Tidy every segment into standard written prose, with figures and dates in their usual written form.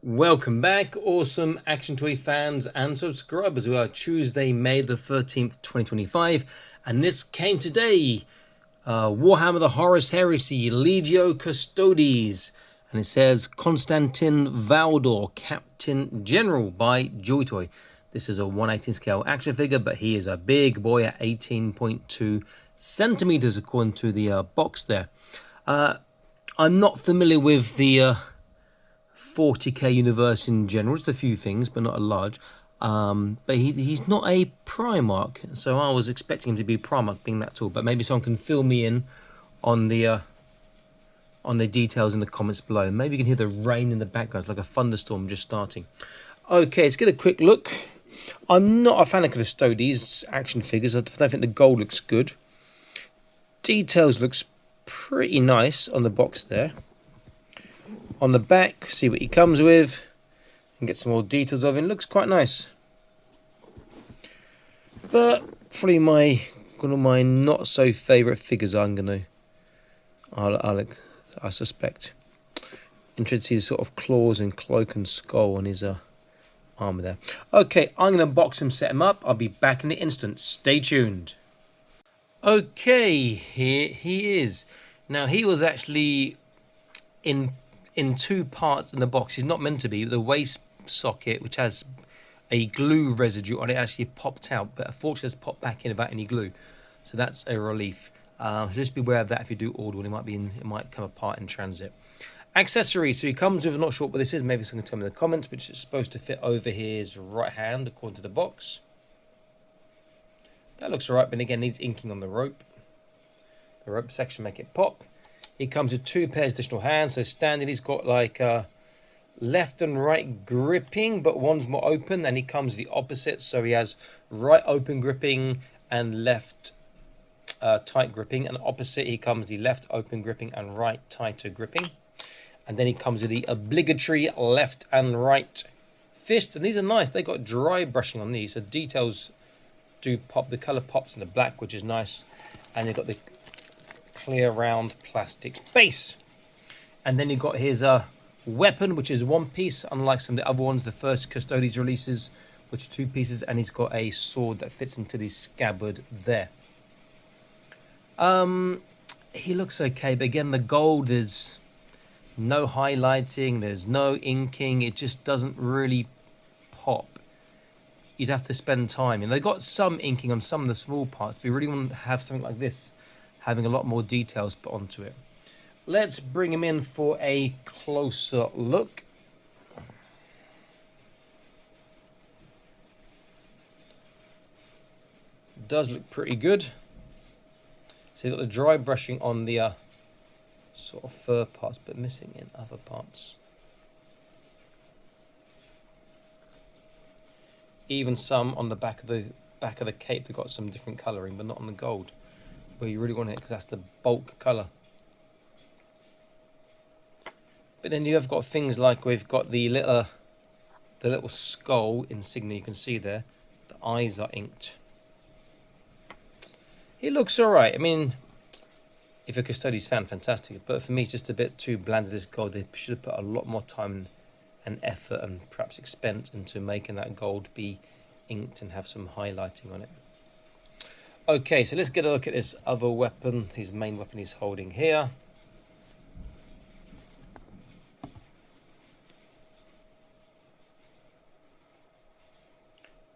Welcome back, awesome Action Toy fans and subscribers. We are Tuesday, May the 13th, 2025, and this came today. Warhammer the Horus Heresy, Legio Custodes, and it says Constantin Valdor, Captain General by Joy Toy. This is a 1/18 scale action figure, but he is a big boy at 18.2 centimeters according to the box there. I'm not familiar with the 40k universe in general, just a few things, but not a large. But he's not a Primarch, so I was expecting him to be Primarch, being that tall. But maybe someone can fill me in on the details in the comments below. Maybe you can hear the rain in the background. It's like a thunderstorm just starting. Okay, let's get a quick look. I'm not a fan of Custodes action figures. I don't think the gold looks good. Details looks pretty nice on the box there. On the back, see what he comes with and get some more details of him. Looks quite nice, but probably one of my not so favorite figures. I suspect. Interested to see his sort of claws and cloak and skull on his armor there. Okay, I'm gonna box him, set him up. I'll be back in an instant. Stay tuned. Okay, here he is. Now he was actually in two parts in the box. He's not meant to be. The waist socket, which has a glue residue on it, actually popped out, but unfortunately it's popped back in without any glue, so that's a relief. Just be aware of that if you do order one. It might come apart in transit. Accessories. So he comes with, I'm not sure what this is, maybe someone can tell me in the comments, but it's supposed to fit over his right hand according to the box. That looks alright, but again needs inking on the rope. The rope section make it pop. He comes with two pairs of additional hands. So standard, he's got like left and right gripping, but one's more open. Then he comes the opposite. So he has right open gripping and left tight gripping. And opposite, he comes the left open gripping and right tighter gripping. And then he comes with the obligatory left and right fist. And these are nice. They got dry brushing on these. So details do pop. The color pops in the black, which is nice. And you've got the clear round plastic base, and then you've got his weapon, which is one piece, unlike some of the other ones, the first Custodes releases, which are two pieces, and he's got a sword that fits into the scabbard there. He looks okay, but again the gold is no highlighting, there's no inking, it just doesn't really pop. You'd have to spend time, and they got some inking on some of the small parts, but you really want to have something like this having a lot more details put onto it. Let's bring him in for a closer look. Does look pretty good. So you've got the dry brushing on the sort of fur parts, but missing in other parts. Even some on the back of the cape, they've got some different colouring, but not on the gold, where you really want it, because that's the bulk colour. But then you have got things like we've got the little skull insignia you can see there. The eyes are inked. It looks alright. I mean, if you're a Custodes fan, fantastic. But for me, it's just a bit too bland of this gold. They should have put a lot more time and effort and perhaps expense into making that gold be inked and have some highlighting on it. Okay, so let's get a look at this other weapon, his main weapon he's holding here.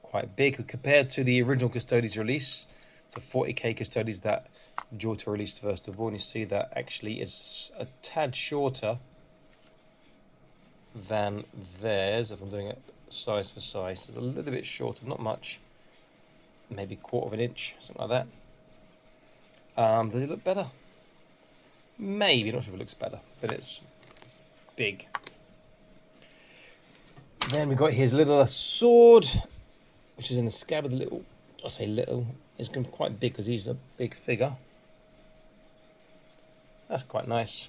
Quite big compared to the original Custodes release, the 40k Custodes that Joy Toy released first of all. And you see that actually is a tad shorter than theirs. If I'm doing it size for size, it's a little bit shorter, not much. Maybe 1/4 of an inch, something like that. Does it look better? Maybe, not sure if it looks better, but it's big. Then we've got his little sword, which is in the scabbard. I say little, it's quite big because he's a big figure. That's quite nice.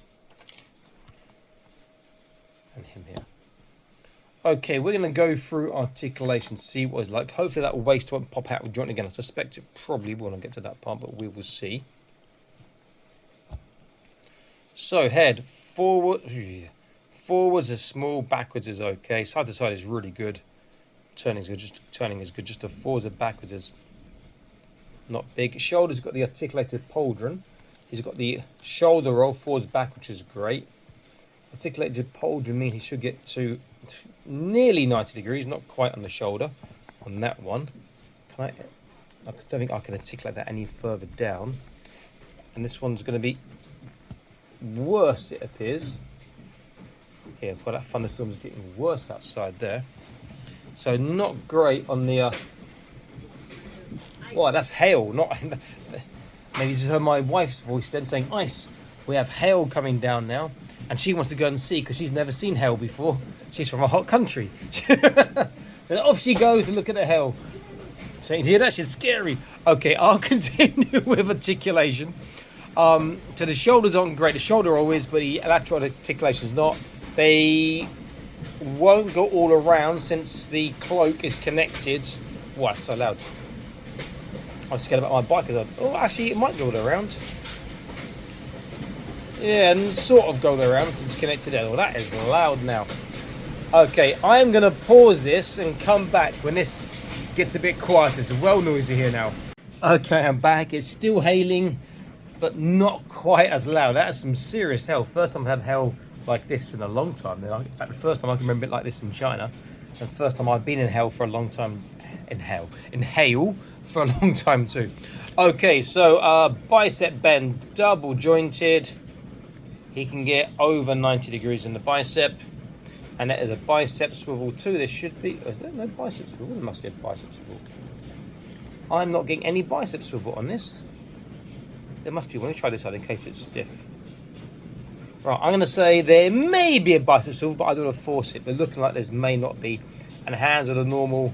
And him here. Okay, we're going to go through articulation, see what it's like. Hopefully that waist won't pop out with joint again. I suspect it probably will when I get to that part, but we will see. So head forward, Forwards is small, backwards is okay. Side to side is really good. Turning is good. Just the forwards and backwards is not big. Shoulder's got the articulated pauldron. He's got the shoulder roll forwards back, which is great. Articulated pauldron means he should get to nearly 90 degrees, not quite on the shoulder on that one. I don't think I can articulate that any further down. And this one's going to be worse, it appears. Here, well, that thunderstorm's getting worse outside there. So not great on the... Well, that's hail, not... Maybe you just heard my wife's voice then saying, ice. We have hail coming down now. And she wants to go and see because she's never seen hail before. She's from a hot country. So off she goes and look at the hail. Saying, hear that? She's scary. Okay, I'll continue with articulation. So the shoulders aren't great. The shoulder roll is, but the lateral articulation is not. They won't go all around since the cloak is connected. Wow, it's so loud. I'm scared about my bike. Oh, actually, it might go all around. Yeah, and sort of go around since it's connected there. Well, that is loud now. Okay, I'm going to pause this and come back when this gets a bit quieter. It's well noisy here now. Okay, I'm back. It's still hailing, but not quite as loud. That is some serious hail. First time I've had hail like this in a long time. In fact, the first time I can remember it like this in China. And the first time I've been in hail for a long time. In hail for a long time too. Okay, so bicep bend, double jointed. He can get over 90 degrees in the bicep. And that is a bicep swivel too. There should be... Is there no bicep swivel? There must be a bicep swivel. I'm not getting any bicep swivel on this. There must be. Let me try this out in case it's stiff. Right, I'm going to say there may be a bicep swivel, but I don't want to force it. But looking like there may not be. And hands are the normal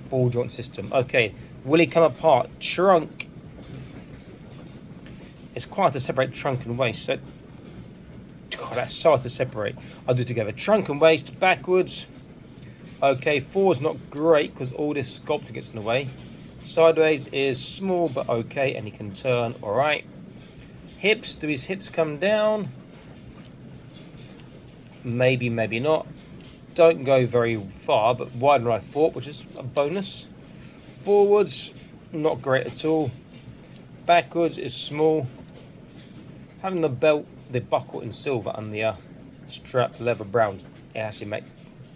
ball joint system. Okay, will he come apart? Trunk. It's quite hard to separate trunk and waist. So, God, that's so hard to separate. I'll do it together. Trunk and waist, backwards. Okay, forward's not great because all this sculpting gets in the way. Sideways is small but okay, and he can turn. All right. Hips, do his hips come down? Maybe, maybe not. Don't go very far, but wider than I thought, which is a bonus. Forwards, not great at all. Backwards is small. Having the belt, the buckle in silver and the strap leather brown, it actually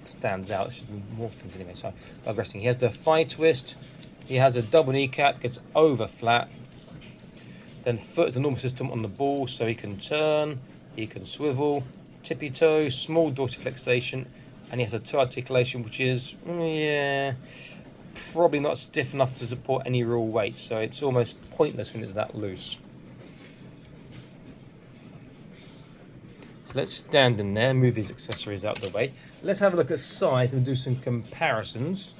stands out. It should be more things anyway, so digressing. He has the thigh twist. He has a double kneecap, gets over flat. Then foot is the normal system on the ball, so he can turn, he can swivel, tippy toe, small dorsiflexation, and he has a toe articulation, which is, yeah, probably not stiff enough to support any real weight, so it's almost pointless when it's that loose. So let's stand in there, move his accessories out of the way. Let's have a look at size and do some comparisons.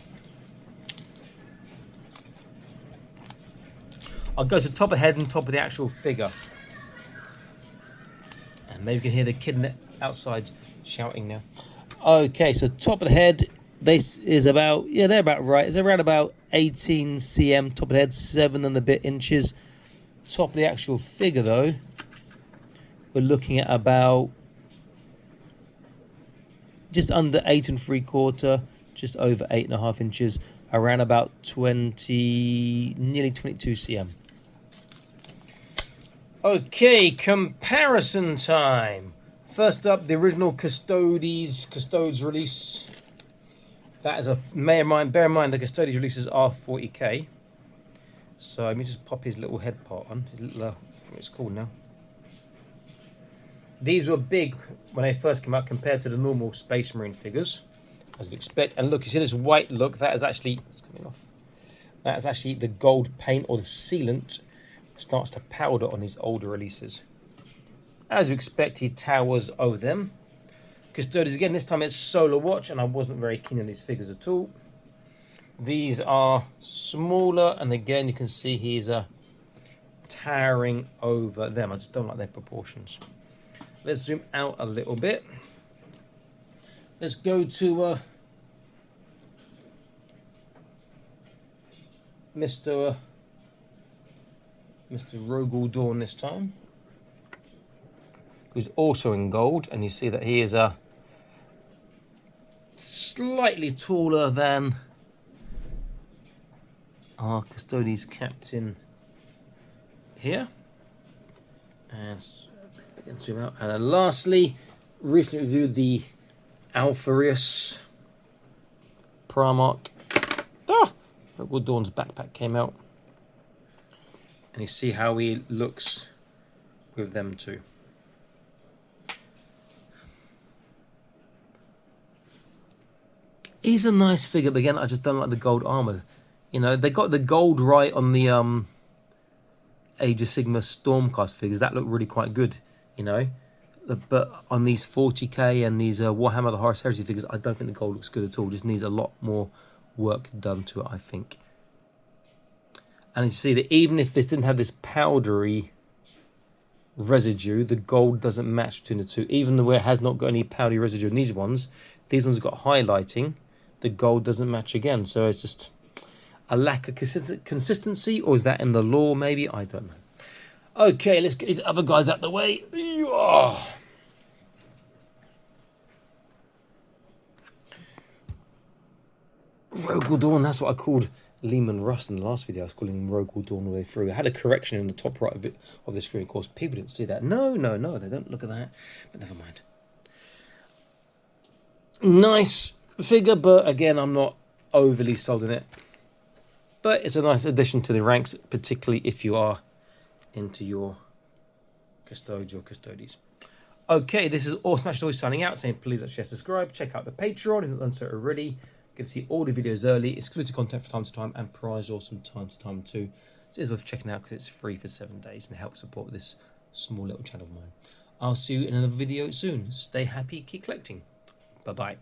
I'll go to top of head and top of the actual figure. And maybe you can hear the kid outside shouting now. Okay, so top of the head, this is about, yeah, they're about right. It's around about 18 cm, top of the head, 7 and a bit inches. Top of the actual figure, though, we're looking at about just under 8 3/4, just over 8.5 inches, around about 20, nearly 22 cm. Okay, comparison time. First up, the original Custodes release. That is bear in mind the Custodes releases are 40k. So let me just pop his little head part on. His little, what it's called now. These were big when they first came out compared to the normal Space Marine figures, as you'd expect. And look, you see this white look? That is actually, it's coming off. That is actually the gold paint or the sealant starts to powder on his older releases. As you expect, he towers over them. Custodes again, this time it's solar watch, and I wasn't very keen on these figures at all. These are smaller, and again you can see he's towering over them. I just don't like their proportions. Let's zoom out a little bit. Let's go to Mr. Rogel Dawn this time, who's also in gold, and you see that he is slightly taller than our Custodes captain here. And zoom out. And then lastly, recently reviewed the Alpharius Primarch. Rogue Dawn's backpack came out. And you see how he looks with them too. He's a nice figure, but again, I just don't like the gold armor. You know, they got the gold right on the Age of Sigma Stormcast figures. That looked really quite good, you know. But on these 40k and these Warhammer the Horus Heresy figures, I don't think the gold looks good at all. Just needs a lot more work done to it, I think. And you see that even if this didn't have this powdery residue, the gold doesn't match between the two. Even though it has not got any powdery residue in these ones have got highlighting. The gold doesn't match again. So it's just a lack of consistency, or is that in the lore maybe? I don't know. Okay, let's get these other guys out the way. Rogue Dawn, that's what I called Lehman Russ in the last video. I was calling him Rogue Dawn all the way through. I had a correction in the top right of the screen. Of course, people didn't see that. No, they don't look at that. But never mind. Nice figure, but again, I'm not overly sold on it. But it's a nice addition to the ranks, particularly if you are into your Custodes or Custodes. Okay, this is All Smash Toys signing out, saying please like, share, subscribe, check out the Patreon if you've done so already. You can see all the videos early, exclusive content from time to time, and prize awesome time to time too. So it's worth checking out because it's free for 7 days and it helps support this small little channel of mine. I'll see you in another video soon. Stay happy, keep collecting. Bye-bye.